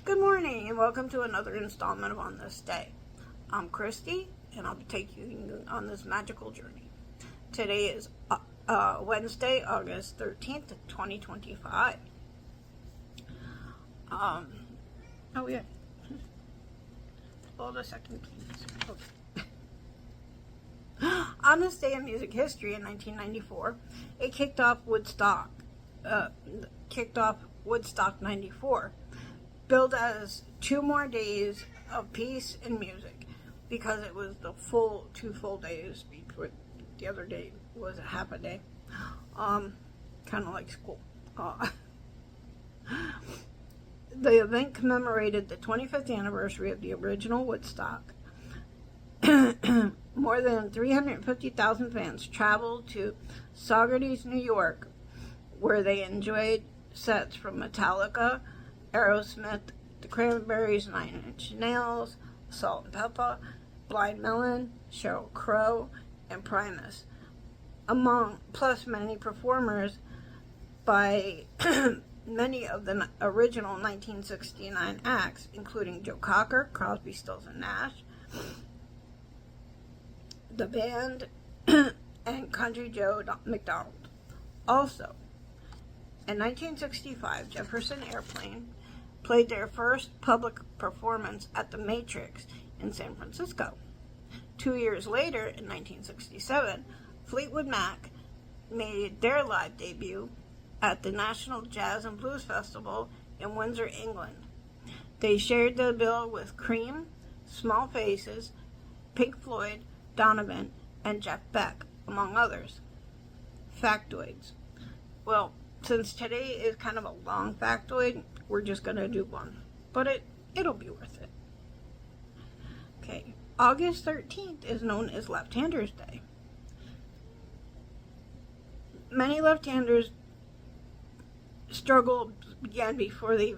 Good morning and welcome to another installment of On This Day. I'm Christy and I'll be taking you on this magical journey. Today is Wednesday, August 13th, 2025. Hold a second, please. Okay. On this day in music history in 1994, it kicked off Woodstock 94. Billed as 2 more days of peace and music, because it was the two full days before the other day was a half a day. Kind of like school. The event commemorated the 25th anniversary of the original Woodstock. More than 350,000 fans traveled to Saugerties, New York, where they enjoyed sets from Metallica, Aerosmith, The Cranberries, 9 Inch Nails, Salt and Pepper, Blind Melon, Sheryl Crow, and Primus, plus many performers by many of the original 1969 acts, including Joe Cocker, Crosby, Stills and Nash, the band, and Country Joe McDonald. Also, in 1965, Jefferson Airplane played their first public performance at the Matrix in San Francisco. 2 years later, in 1967, Fleetwood Mac made their live debut at the National Jazz and Blues Festival in Windsor, England. They shared the bill with Cream, Small Faces, Pink Floyd, Donovan, and Jeff Beck, among others. Factoids. Well, since today is kind of a long factoid, we're just going to do one. But it'll be worth it. Okay, August 13th is known as Left-Handers Day. Many left-handers struggle began before they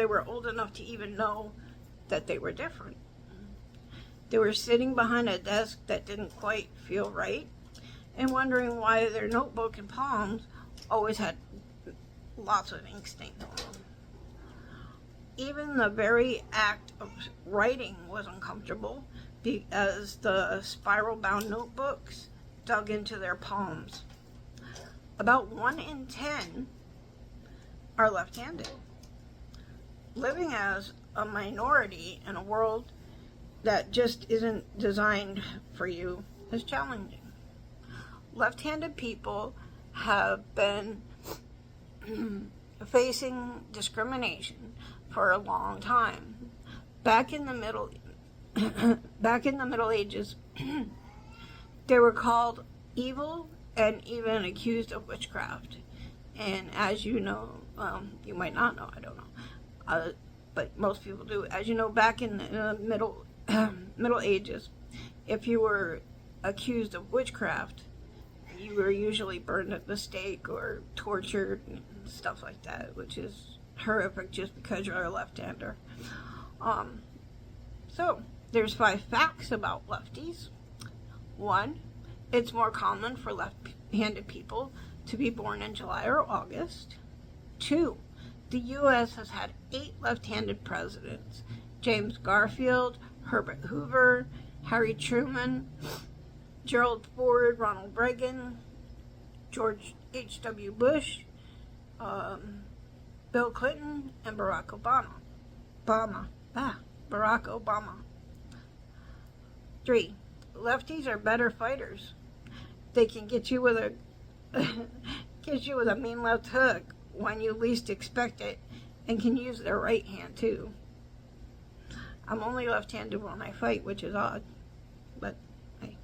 were old enough to even know that they were different. They were sitting behind a desk that didn't quite feel right and wondering why their notebook and palms always had lots of ink stains on them. Even the very act of writing was uncomfortable as the spiral-bound notebooks dug into their palms. About 1 in 10 are left-handed. Living as a minority in a world that just isn't designed for you is challenging. Left-handed people have been facing discrimination for a long time. Back in the Middle Ages, they were called evil and even accused of witchcraft. And as you know, you might not know, I don't know, but most people do. As you know, back in the Middle Ages, if you were accused of witchcraft, you were usually burned at the stake or tortured and stuff like that, which is horrific just because you're a left-hander. So, there's 5 facts about lefties. 1, it's more common for left-handed people to be born in July or August. 2, the U.S. has had 8 left-handed presidents: James Garfield, Herbert Hoover, Harry Truman, Gerald Ford, Ronald Reagan, George H.W. Bush, Bill Clinton, and Barack Obama. Barack Obama. 3, lefties are better fighters. They can get you with a mean left hook when you least expect it, and can use their right hand too. I'm only left-handed when I fight, which is odd, but hey,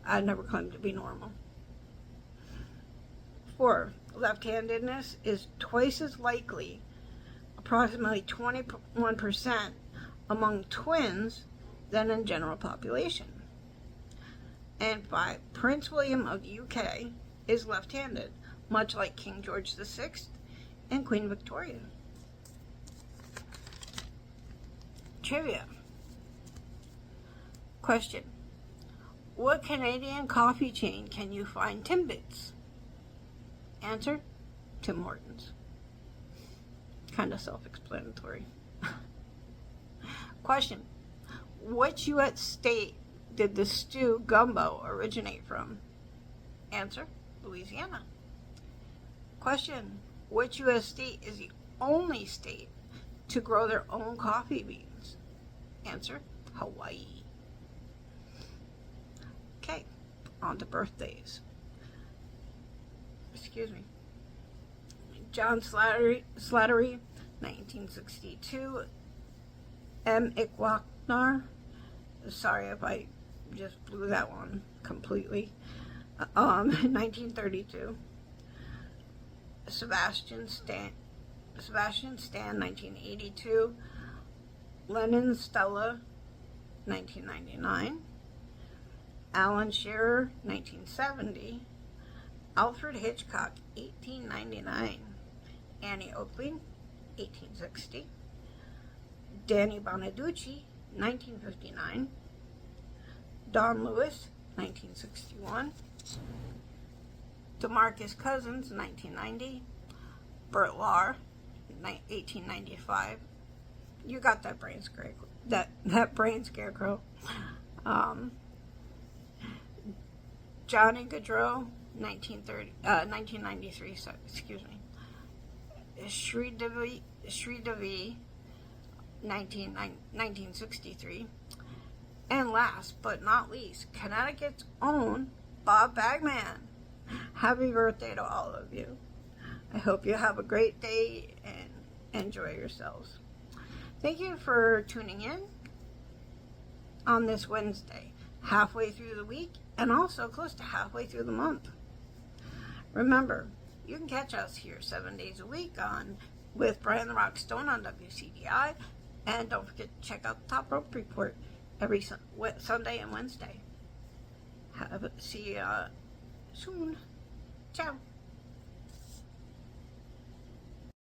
I never claimed to be normal. 4, left-handedness is twice as likely, approximately 21% among twins, than in general population. And 5, Prince William of the UK is left-handed, much like King George VI and Queen Victoria. Trivia. Question: what Canadian coffee chain can you find Timbits? Answer: Tim Hortons. Kind of self-explanatory. Question. Which U.S. state did the stew gumbo originate from? Answer. Louisiana. Question. Which U.S. state is the only state to grow their own coffee beans? Answer. Hawaii. Okay, on to birthdays. Excuse me. John Slattery, 1962. M. Ikwaknar, sorry if I just blew that one completely. 1932. Sebastian Stan, 1982. Lennon Stella, 1999. Alan Shearer, 1970. Alfred Hitchcock, 1899. Annie Oakley, 1860. Danny Bonaducci, 1959. Don Lewis, 1961. DeMarcus Cousins, 1990. Bert Lahr, 1895. You got that brain scarecrow. That brain scarecrow. Johnny Gaudreau, 1993. So, excuse me. Sri Devi, 1963. And last but not least, Connecticut's own Bob Bagman. Happy birthday to all of you. I hope you have a great day and enjoy yourselves. Thank you for tuning in on this Wednesday, halfway through the week and also close to halfway through the month. Remember, you can catch us here 7 days a week with Brian the Rock Stone on WCDI. And don't forget to check out the Top Rope Report every Sunday and Wednesday. See you soon. Ciao.